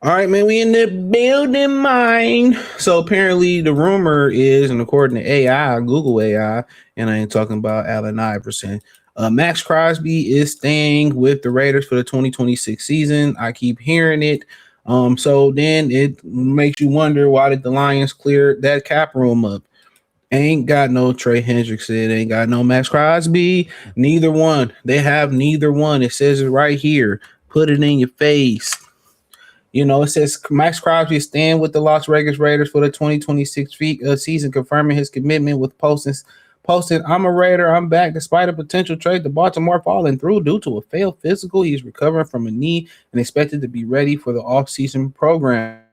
All right, man, we in the building, mine. So apparently, the rumor is, and according to AI, Google AI, and I ain't talking about Allen Iverson. Max Crosby is staying with the Raiders for the 2026 season. I keep hearing it. So then it makes you wonder, why did the Lions clear that cap room up? Ain't got no Trey Hendrickson, ain't got no Max Crosby, neither one. They have neither one. It says it right here. Put it in your face. It says Max Crosby is staying with the Las Vegas Raiders for the 2026 season, confirming his commitment with posting, "I'm a Raider. I'm back despite a potential trade to Baltimore falling through due to a failed physical. He's recovering from a knee and expected to be ready for the offseason program."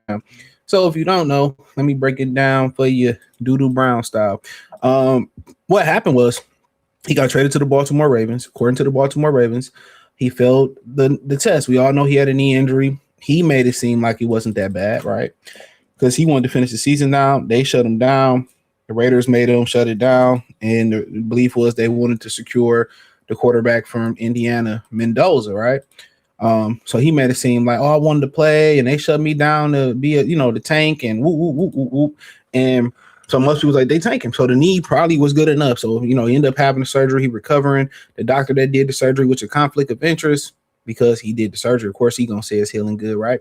So if you don't know, let me break it down for you, Doodoo Brown style. Um, what happened was he got traded to the Baltimore Ravens. According to the Baltimore Ravens, he failed the test. We all know he had a knee injury. He made it seem like it wasn't that bad, right? Because he wanted to finish the season down. They shut him down. The Raiders made him shut it down. And the belief was they wanted to secure the quarterback from Indiana, Mendoza, right? So he made it seem like, oh, I wanted to play, and they shut me down to be the tank and whoop, whoop, whoop, whoop, whoop. And so most people was like, they tank him. So the knee probably was good enough. So, he ended up having the surgery, he recovering. The doctor that did the surgery, which is a conflict of interest because he did the surgery. Of course, he gonna say it's healing good, right?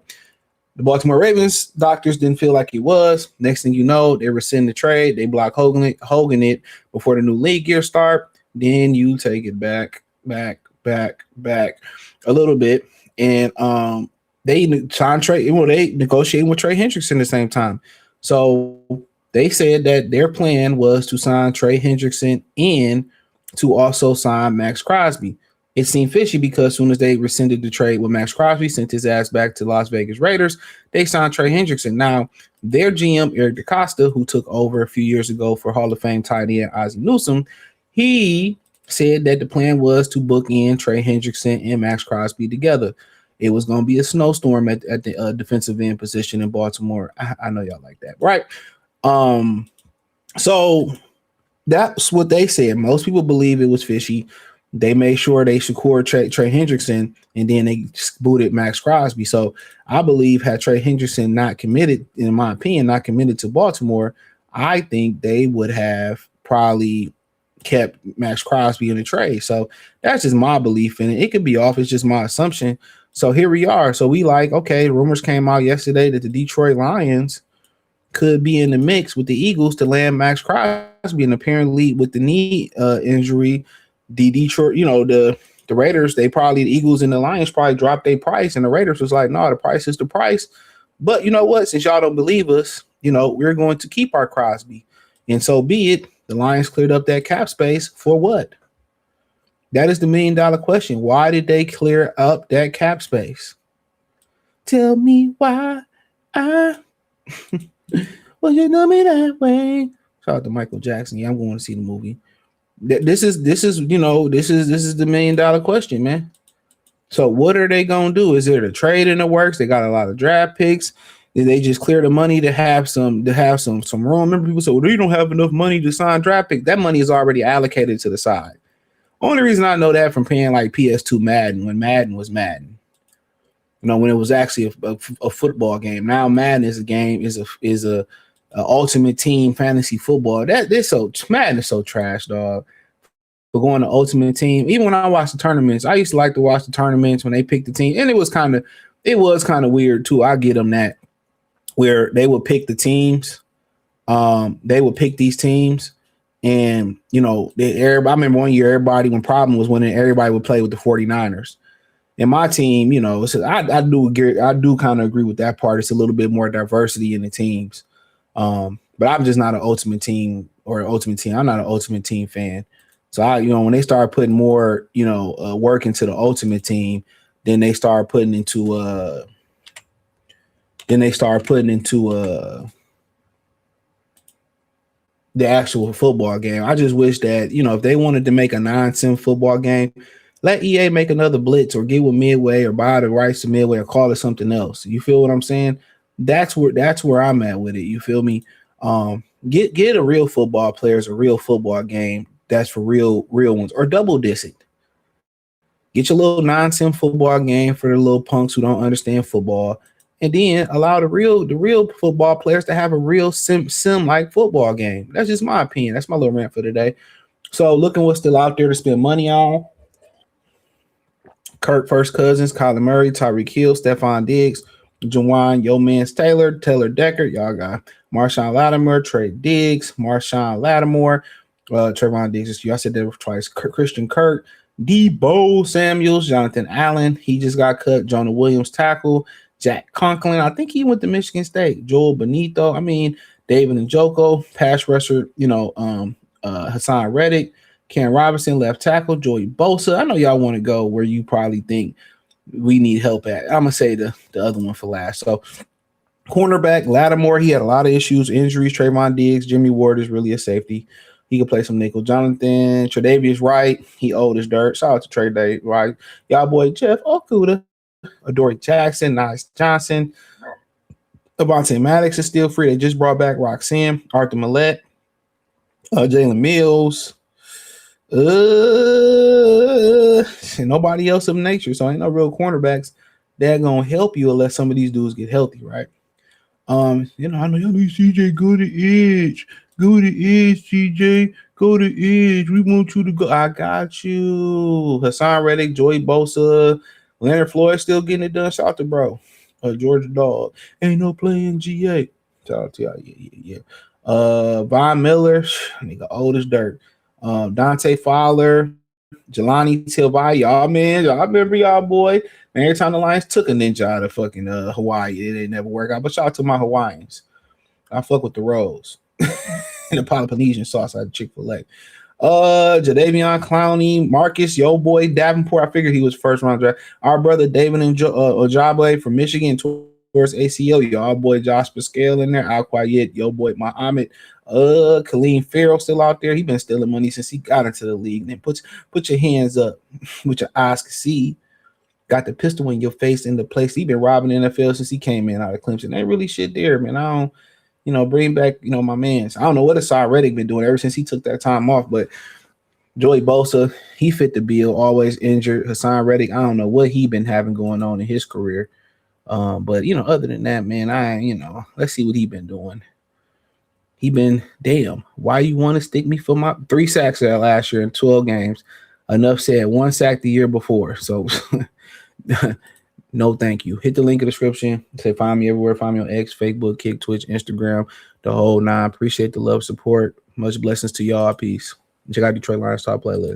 The Baltimore Ravens doctors didn't feel like it was. Next thing you know, they rescind the trade. They block Hogan it before the new league year start. Then you take it back a little bit, and they signed Trey. Well, they negotiated with Trey Hendrickson at the same time. So they said that their plan was to sign Trey Hendrickson and to also sign Max Crosby. It seemed fishy because as soon as they rescinded the trade with Max Crosby, sent his ass back to Las Vegas Raiders, they signed Trey Hendrickson. Now, their GM, Eric DeCosta, who took over a few years ago for Hall of Fame tight end Ozzie Newsome, he said that the plan was to book in Trey Hendrickson and Max Crosby together. It was going to be a snowstorm at the defensive end position in Baltimore. I know y'all like that, right? So that's what they said. Most people believe it was fishy. They made sure they secured Trey Hendrickson, and then they booted Max Crosby. So I believe had Trey Hendrickson not committed, in my opinion, not committed to Baltimore, I think they would have probably kept Max Crosby in the trade. So that's just my belief in it. It could be off. It's just my assumption. So here we are. So we like, okay, rumors came out yesterday that the Detroit Lions could be in the mix with the Eagles to land Max Crosby, and apparently with the knee injury, the Detroit, the Raiders, the Eagles and the Lions probably dropped their price, and the Raiders was like, no, the price is the price. But you know what? Since y'all don't believe us, we're going to keep our Crosby. And so be it. The Lions cleared up that cap space for what? That is the $1 million question. Why did they clear up that cap space? Tell me why well, you know me that way. Shout out to Michael Jackson. Yeah, I'm going to see the movie. This is the $1 million question, man. So what are they gonna do? Is there a trade in the works? They got a lot of draft picks. Did they just clear the money to have some room? Remember, people say, well, you don't have enough money to sign draft pick. That money is already allocated to the side. Only reason I know that from paying like PS2 Madden, when Madden was Madden. When it was actually a football game. Now Madden is a ultimate team fantasy football. Madden is so trash, dog. For going to ultimate team. Even when I watched the tournaments, I used to like to watch the tournaments when they picked the team, and it was kind of weird too. I get them that, where they would pick the teams. They would pick these teams, and I remember one year when problem was winning, everybody would play with the 49ers. And my team, I do kind of agree with that part. It's a little bit more diversity in the teams. But I'm just not an ultimate team or an ultimate team. I'm not an ultimate team fan. So when they start putting more, work into the ultimate team, then they start putting into the actual football game. I just wish that, if they wanted to make a 9-cent football game, let EA make another Blitz or get with Midway or buy the rights to Midway or call it something else. You feel what I'm saying? That's where I'm at with it. You feel me? Get a real football players, a real football game that's for real ones, or double diss it. Get your little 9-cent football game for the little punks who don't understand football, and then allow the real football players to have a real sim like football game. That's just my opinion. That's my little rant for today. So looking what's still out there to spend money on. Kirk First Cousins, Kyler Murray, Tyreek Hill, Stephon Diggs, Jawan Yo Mans Taylor, Taylor Decker. Y'all got Marshawn Lattimore, Trey Diggs, Marshawn Lattimore, Trevon Diggs. Y'all said that twice. Christian Kirk, Debo Samuels, Jonathan Allen. He just got cut. Jonah Williams tackle. Jack Conklin. I think he went to Michigan State. Joel Benito. I mean, David Njoku, pass rusher. Hassan Reddick. Ken Robinson, left tackle. Joey Bosa. I know y'all want to go where you probably think we need help at. I'm gonna say the other one for last. So cornerback Lattimore, he had a lot of issues, injuries. Trayvon Diggs, Jimmy Ward is really a safety. He can play some nickel. Jonathan Tre'Davious Wright, he old as dirt. Shout out to Tre'Davious Wright. Y'all boy Jeff Okuda, Adoree Jackson, Nice Johnson, Avonte Maddox is still free. They just brought back Roxanne, Arthur Millette, Jalen Mills. And nobody else of nature. So ain't no real cornerbacks that gonna help you unless some of these dudes get healthy, right? I know y'all need CJ go to edge. Go to edge, CJ. Go to edge. We want you to go. I got you. Hassan Reddick, Joey Bosa, Leonard Floyd still getting it done. Shout out to bro. Georgia Dog. Ain't no playing GA. Shout out to y'all. Yeah. Von Miller, nigga old as dirt. Dante Fowler, Jelani Tilvai, y'all remember y'all boy. Man, every time the Lions took a ninja out of fucking Hawaii, it didn't never work out. But shout out to my Hawaiians. I fuck with the rolls and the Polynesian sauce out of Chick-fil-A. Jadeveon Clowney, Marcus, yo boy Davenport. I figured he was first round draft. Our brother David and Ojabo from Michigan towards ACO. Y'all boy Josh Pascal in there. Al Quiet, yo boy Muhammad. Khalil Farrell still out there. He been stealing money since he got into the league. Then put your hands up, with your eyes can see. Got the pistol in your face in the place. He been robbing the NFL since he came in out of Clemson. Ain't really shit there, man. I don't, bring back, my mans. I don't know what Asad Reddick been doing ever since he took that time off, but Joey Bosa, he fit the bill. Always injured. Hassan Reddick, I don't know what he been having going on in his career. But other than that, man, let's see what he been doing. He been, damn, why you want to stick me for my 3 sacks last year in 12 games? Enough said, 1 sack the year before. So, no thank you. Hit the link in the description. Say find me everywhere. Find me on X, Facebook, Kick, Twitch, Instagram, the whole 9. Appreciate the love, support. Much blessings to y'all. Peace. Check out Detroit Lions Top playlist.